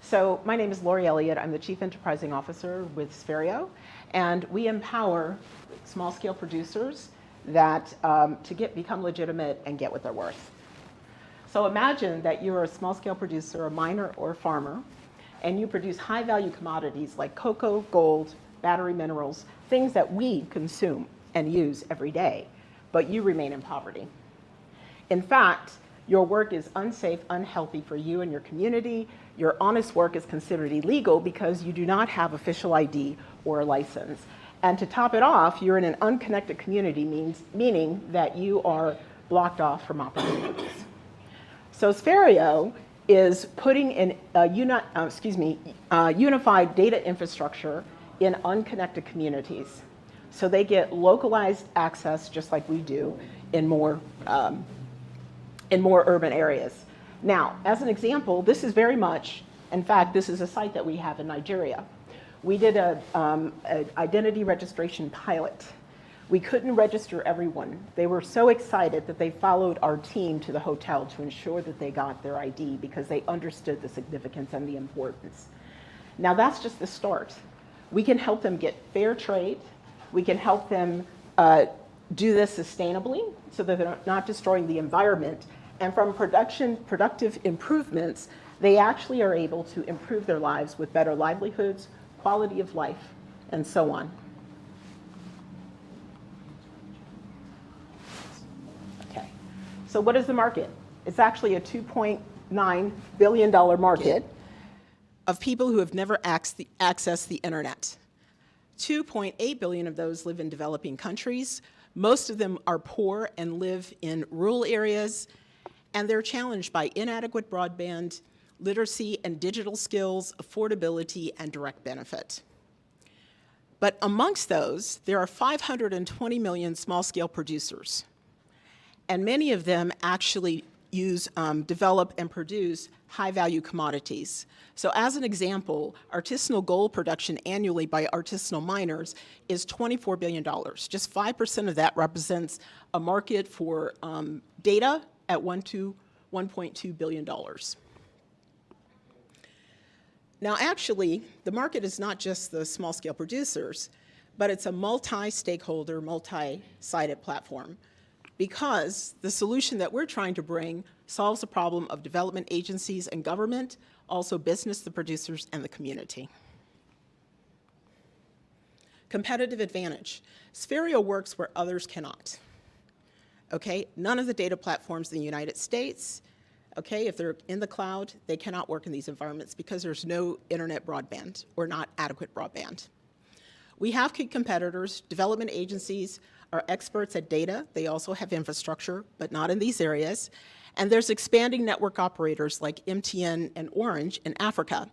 So my name is Lori Elliott. I'm the Chief Enterprising Officer with Spherio, and we empower small-scale producers to become legitimate and get what they're worth. So imagine that you're a small-scale producer, a miner or a farmer, and you produce high-value commodities like cocoa, gold, battery minerals, things that we consume and use every day, but you remain in poverty. In fact, your work is unsafe, unhealthy for you and your community. Your honest work is considered illegal because you do not have official ID or a license. And to top it off, you're in an unconnected community, meaning that you are blocked off from opportunities. So Spherio is putting in a unified data infrastructure in unconnected communities. So they get localized access, just like we do, in more urban areas. Now, as an example, this is very much, in fact, this is a site that we have in Nigeria. We did an identity registration pilot. We couldn't register everyone. They were so excited that they followed our team to the hotel to ensure that they got their ID because they understood the significance and the importance. Now, that's just the start. We can help them get fair trade. We can help them do this sustainably so that they're not destroying the environment. And from productive improvements, they actually are able to improve their lives with better livelihoods, quality of life, and so on. Okay, so what is the market? It's actually a $2.9 billion market of people who have never accessed the internet. 2.8 billion of those live in developing countries. Most of them are poor and live in rural areas, and they're challenged by inadequate broadband, literacy and digital skills, affordability, and direct benefit. But amongst those, there are 520 million small-scale producers, and many of them actually develop and produce high-value commodities. So as an example, artisanal gold production annually by artisanal miners is $24 billion. Just 5% of that represents a market for data at $1.2 billion. Now actually, the market is not just the small-scale producers, but it's a multi-stakeholder, multi-sided platform, because the solution that we're trying to bring solves the problem of development agencies and government, also business, the producers, and the community. Competitive advantage. Spherio works where others cannot. Okay, none of the data platforms in the United States, okay, if they're in the cloud, they cannot work in these environments because there's no internet broadband or not adequate broadband. We have key competitors. Development agencies are experts at data. They also have infrastructure, but not in these areas. And there's expanding network operators like MTN and Orange in Africa.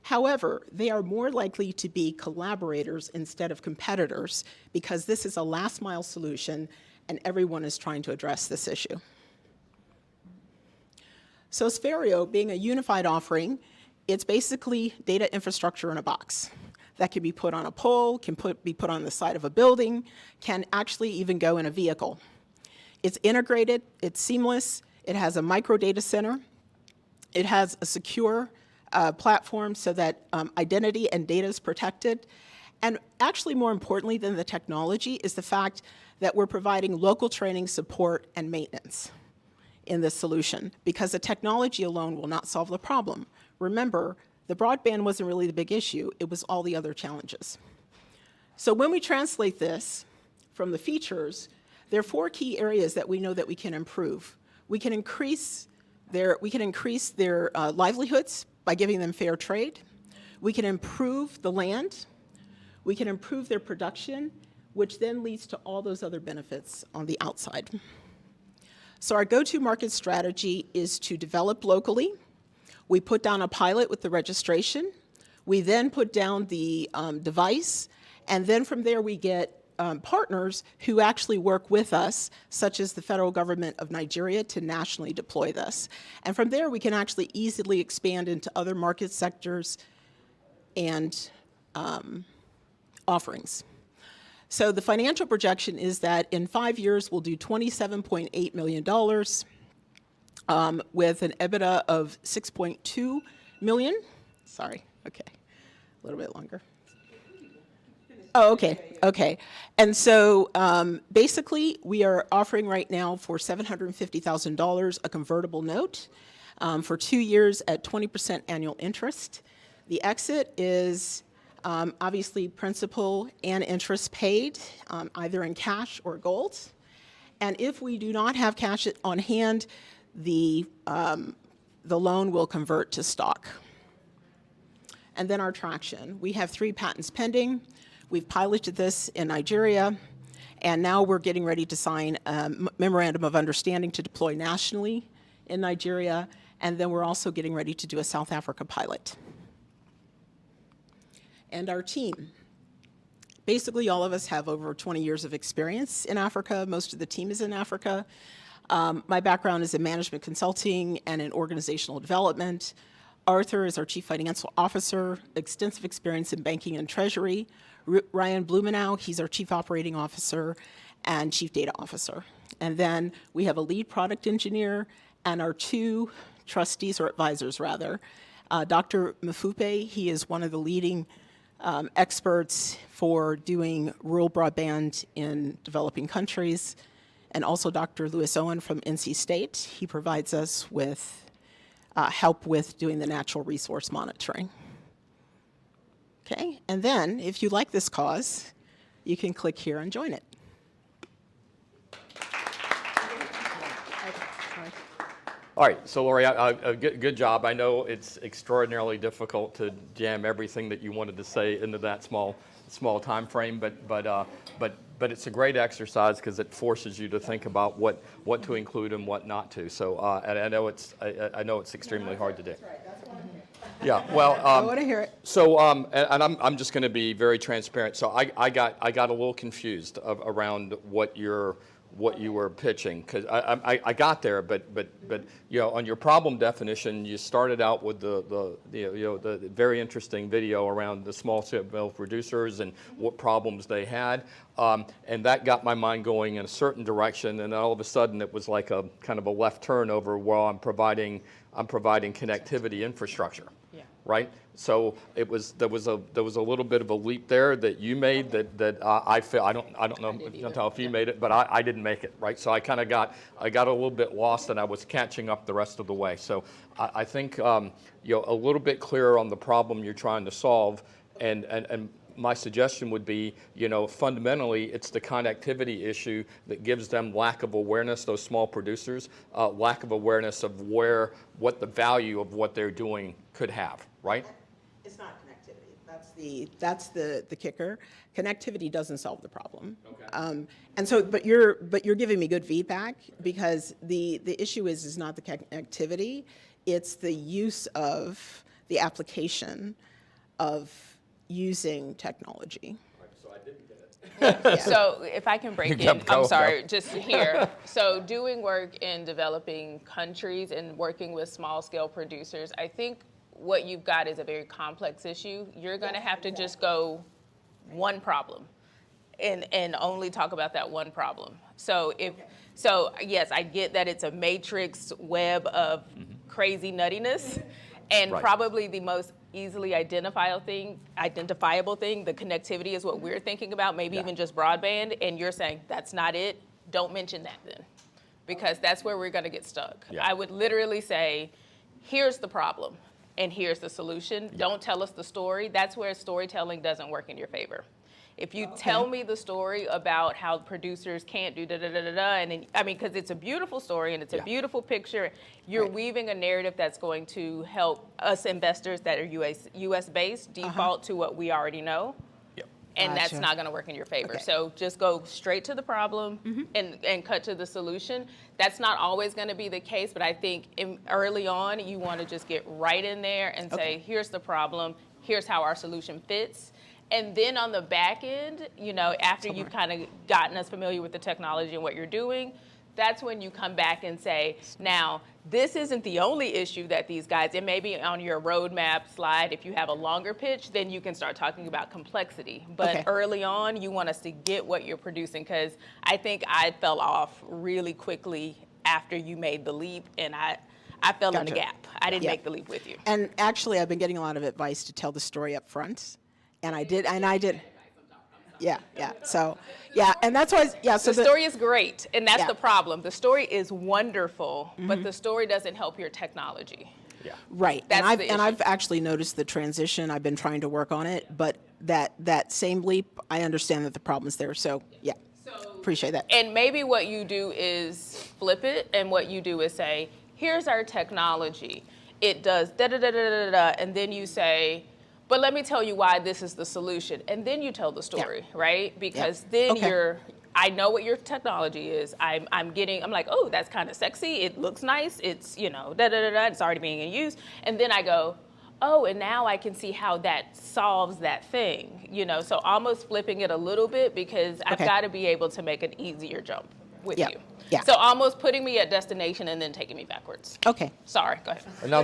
However, they are more likely to be collaborators instead of competitors because this is a last mile solution and everyone is trying to address this issue. So Spherio, being a unified offering, it's basically data infrastructure in a box that can be put on a pole, can be put on the side of a building, can actually even go in a vehicle. It's integrated, it's seamless, it has a micro data center, it has a secure platform so that identity and data is protected. And actually more importantly than the technology is the fact that we're providing local training, support, and maintenance in this solution because the technology alone will not solve the problem. Remember, the broadband wasn't really the big issue, it was all the other challenges. So when we translate this from the features, there are 4 key areas that we know that we can improve. We can increase their livelihoods by giving them fair trade. We can improve the land. We can improve their production, which then leads to all those other benefits on the outside. So our go-to-market strategy is to develop locally. We put down a pilot with the registration. We then put down the device, and then from there we get partners who actually work with us, such as the federal government of Nigeria, to nationally deploy this. And from there we can actually easily expand into other market sectors and offerings. So the financial projection is that in 5 years we'll do $27.8 million with an EBITDA of $6.2 million. Sorry, okay, a little bit longer. Oh, okay, okay. And so basically, we are offering right now for $750,000 a convertible note for 2 years at 20% annual interest. The exit is obviously principal and interest paid, either in cash or gold. And if we do not have cash on hand, the loan will convert to stock. And then our traction. We have 3 patents pending. We've piloted this in Nigeria, and now we're getting ready to sign a memorandum of understanding to deploy nationally in Nigeria, and then we're also getting ready to do a South Africa pilot. And our team. Basically, all of us have over 20 years of experience in Africa. Most of the team is in Africa. My background is in management consulting and in organizational development. Arthur is our Chief Financial Officer, extensive experience in banking and treasury. Ryan Blumenau, he's our Chief Operating Officer and Chief Data Officer. And then we have a lead product engineer and our 2 trustees, or advisors rather. Dr. Mafupe, he is one of the leading experts for doing rural broadband in developing countries. And also Dr. Lewis Owen from NC State. He provides us with help with doing the natural resource monitoring. Okay, and then if you like this cause, you can click here and join it. All right, so Lori, good job. I know it's extraordinarily difficult to jam everything that you wanted to say into that small time frame, but it's a great exercise because it forces you to think about what to include and what not to. So and I know it's extremely hard to do. Yeah, well, I want to hear it. So, and I'm just going to be very transparent. So I got a little confused around what you were pitching, because I got there, but you know, on your problem definition, you started out with the very interesting video around the small scale producers and what problems they had, and that got my mind going in a certain direction, and then all of a sudden it was like a kind of a left turn over while I'm providing connectivity infrastructure. Yeah. Right. So there was a little bit of a leap there that you made that I feel I don't know if you made it, but I didn't make it, right? So I kind of got a little bit lost, and I was catching up the rest of the way. So I think you know, a little bit clearer on the problem you're trying to solve, and my suggestion would be, you know, fundamentally it's the connectivity issue that gives them lack of awareness, those small producers, lack of awareness of what the value of what they're doing could have, right? It's not connectivity. That's the kicker. Connectivity doesn't solve the problem. Okay. And so, but you're giving me good feedback, because the issue is not the connectivity, it's the use of the application of using technology. So I didn't get it. So if I can break in, I'm sorry, just here. So doing work in developing countries and working with small scale producers, I think what you've got is a very complex issue. You're going to have to just go one problem and only talk about that one problem. So yes, I get that it's a matrix web of crazy nuttiness, and probably the most easily identifiable thing, the connectivity is what we're thinking about, maybe even just broadband, and you're saying that's not it. Don't mention that then, because that's where we're going to get stuck. Yeah. I would literally say, here's the problem and here's the solution. Yeah. Don't tell us the story. That's where storytelling doesn't work in your favor. If you tell me the story about how producers can't do da-da-da-da-da, and then, I mean, because it's a beautiful story and it's a beautiful picture, you're weaving a narrative that's going to help us investors that are US-based default to what we already know. And that's not going to work in your favor. Okay. So just go straight to the problem and cut to the solution. That's not always going to be the case, but I think early on, you want to just get right in there and say, here's the problem, here's how our solution fits. And then on the back end, you know, after you've kind of gotten us familiar with the technology and what you're doing, that's when you come back and say, now, this isn't the only issue that these guys, it may be on your roadmap slide. If you have a longer pitch, then you can start talking about complexity. But early on, you want us to get what you're producing, because I think I fell off really quickly after you made the leap, and I I fell in the Gotcha. gap. I didn't Yeah. make the leap with you. And actually, I've been getting a lot of advice to tell the story up front, and I did. Yeah, yeah. So, yeah, and that's why. Yeah. So The story is great, and that's Yeah. the problem. The story is wonderful, but the story doesn't help your technology. Yeah. Right. That's and the I've issue. actually noticed the transition. I've been trying to work on it, but that same leap, I understand that the problem's there. So, yeah. Appreciate that. And maybe what you do is flip it, and what you do is say, here's our technology. It does da da da da da da, and then you say, but let me tell you why this is the solution. And then you tell the story, right? Because then Okay. I know what your technology is. I'm like, oh, that's kind of sexy. It looks nice. It's, da da da da, it's already being used. And then I go, oh, and now I can see how that solves that thing, So almost flipping it a little bit, because I've Okay. got to be able to make an easier jump with Yeah. you. Yeah. So almost putting me at destination and then taking me backwards. Okay. Sorry, go ahead. No.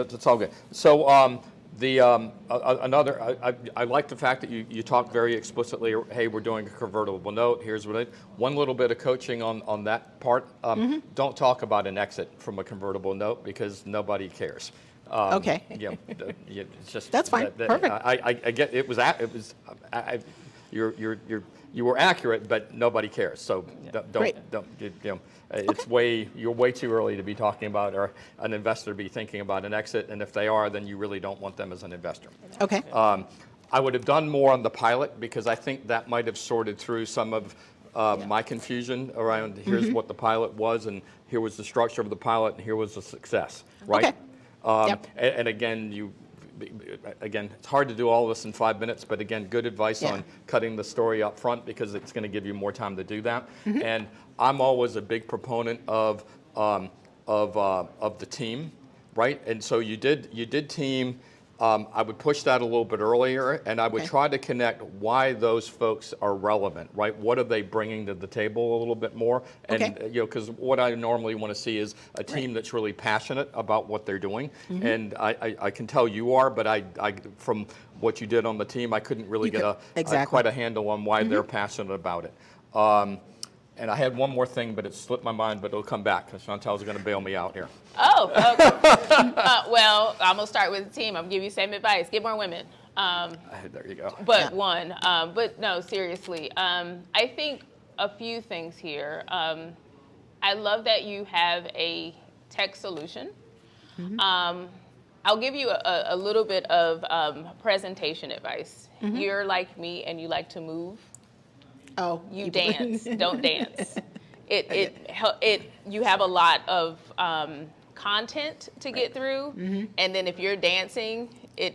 That's all good. So I like the fact that you talk very explicitly. Hey, we're doing a convertible note. Here's what it. One little bit of coaching on that part. Don't talk about an exit from a convertible note, because nobody cares. Okay. It's just That's fine. Perfect. I get it was you were accurate, but nobody cares. So Great. you're way too early to be talking about, or an investor to be thinking about an exit. And if they are, then you really don't want them as an investor. Okay. I would have done more on the pilot, because I think that might have sorted through some of my confusion around here's what the pilot was, and here was the structure of the pilot, and here was the success, right? Okay. Yep. And again, it's hard to do all this in 5 minutes, but again, good advice Yeah. on cutting the story up front, because it's going to give you more time to do that. And I'm always a big proponent of the team, right? And so you did team. I would push that a little bit earlier, and I would Okay. try to connect why those folks are relevant, right? What are they bringing to the table a little bit more? And Okay. because what I normally want to see is a team that's really passionate about what they're doing. And I can tell you are, but I from what you did on the team, I couldn't really get quite a handle on why they're passionate about it. And I had one more thing, but it slipped my mind, but it'll come back, because Chantel's going to bail me out here. Oh, okay. Well, I'm going to start with the team. I'm going to give you the same advice. Get more women. There you go. But but no, seriously. I think a few things here. I love that you have a tech solution. I'll give you a little bit of presentation advice. You're like me, and you like to move. Oh. You dance, don't dance. You have a lot of content to get through, and then if you're dancing, it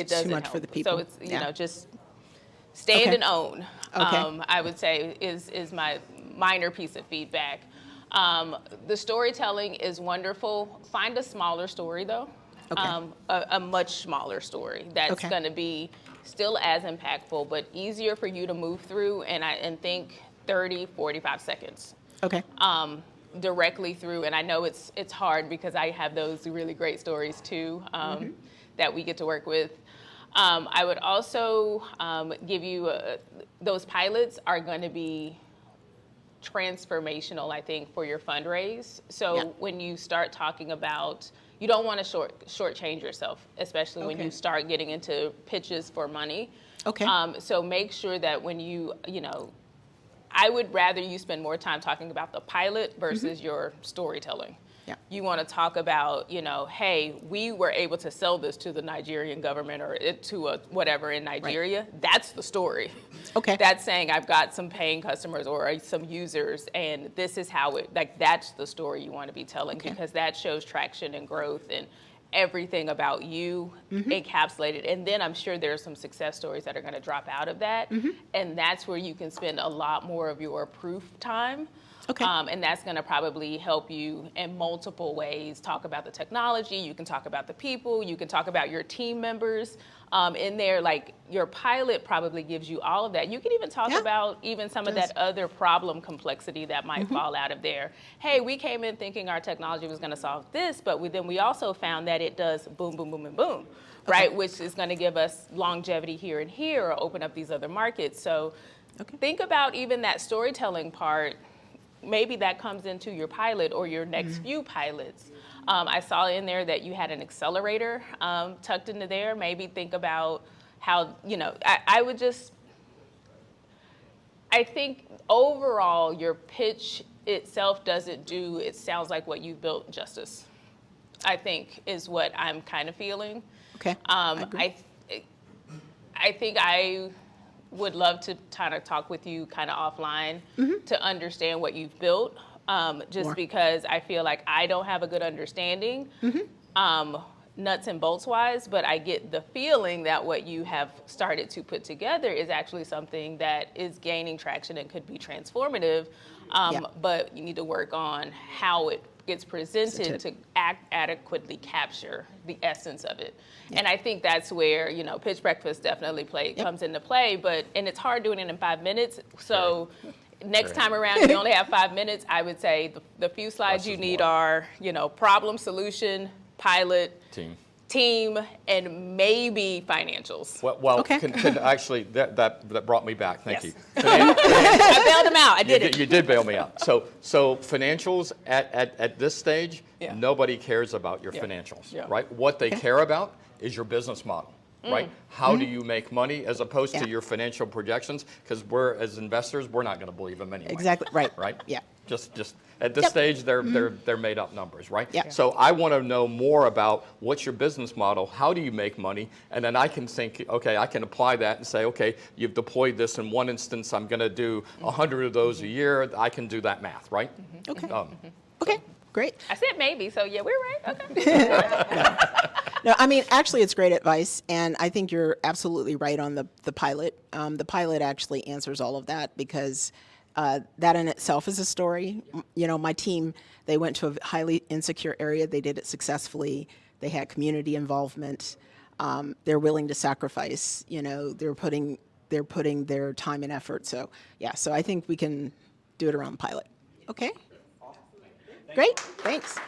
doesn't much help. for the people. So it's Yeah. just stand Okay. and own. Okay. I would say is my minor piece of feedback. The storytelling is wonderful. Find a smaller story though. Okay. A much smaller story that's Okay. going to be still as impactful, but easier for you to move through, and think 30, 45 seconds Okay. directly through. And I know it's hard, because I have those really great stories too that we get to work with. I would also give you those pilots are going to be transformational, I think, for your fundraise. So Yeah. when you start talking about, you don't want to shortchange yourself, especially when Okay. you start getting into pitches for money. Okay. So make sure that when I would rather you spend more time talking about the pilot versus your storytelling. Yeah. You want to talk about, hey, we were able to sell this to the Nigerian government, or to a whatever in Nigeria. That's the story. Okay. That's saying I've got some paying customers or some users, and this is how that's the story you want to be telling, Okay. because that shows traction and growth and everything about you encapsulated. And then I'm sure there's some success stories that are going to drop out of that. And that's where you can spend a lot more of your proof time. Okay. And that's going to probably help you in multiple ways. Talk about the technology. You can talk about the people. You can talk about your team members in there. Like, your pilot probably gives you all of that. You can even talk Yeah. about even some of that other problem complexity that might fall out of there. Hey, we came in thinking our technology was going to solve this, but then we also found that it does boom, boom, boom, and boom, right? Which is going to give us longevity here and here, or open up these other markets. So think about even that storytelling part. maybe that comes into your pilot or your next few pilots. I saw in there that you had an accelerator tucked into there. Maybe think about how, I think overall your pitch itself doesn't do, it sounds like what you've built justice, I think is what I'm kind of feeling. Okay. I agree. I think I would love to kind of talk with you kind of offline to understand what you've built, just because I feel like I don't have a good understanding, nuts and bolts wise, but I get the feeling that what you have started to put together is actually something that is gaining traction and could be transformative, but you need to work on how it gets presented to adequately capture the essence of it. And I think that's where, Pitch Breakfast definitely comes into play, and it's hard doing it in 5 minutes. So next time around, you only have 5 minutes. I would say the few slides you need are, problem, solution, pilot, team, and maybe financials. Well, actually, that brought me back. Thank you. I bailed him out. I did it. You did bail me out. So financials at this stage, nobody cares about your financials, right? What they care about is your business model, right? How do you make money as opposed to your financial projections? Because as investors, we're not going to believe them anyway. Exactly. Right. Right. Yeah. Just at this stage, they're made up numbers, right? Yeah. So I want to know more about what's your business model, how do you make money, and then I can think, okay, I can apply that and say, okay, you've deployed this in one instance, I'm going to do 100 of those a year. I can do that math, right? Okay. Okay. Great. I said maybe, so yeah, we're right. Okay. No, I mean, actually, it's great advice, and I think you're absolutely right on the pilot. The pilot actually answers all of that because that in itself is a story. My team, they went to a highly insecure area. They did it successfully. They had community involvement. They're willing to sacrifice. They're putting their time and effort. So I think we can do it around the pilot. Okay. Great. Thanks.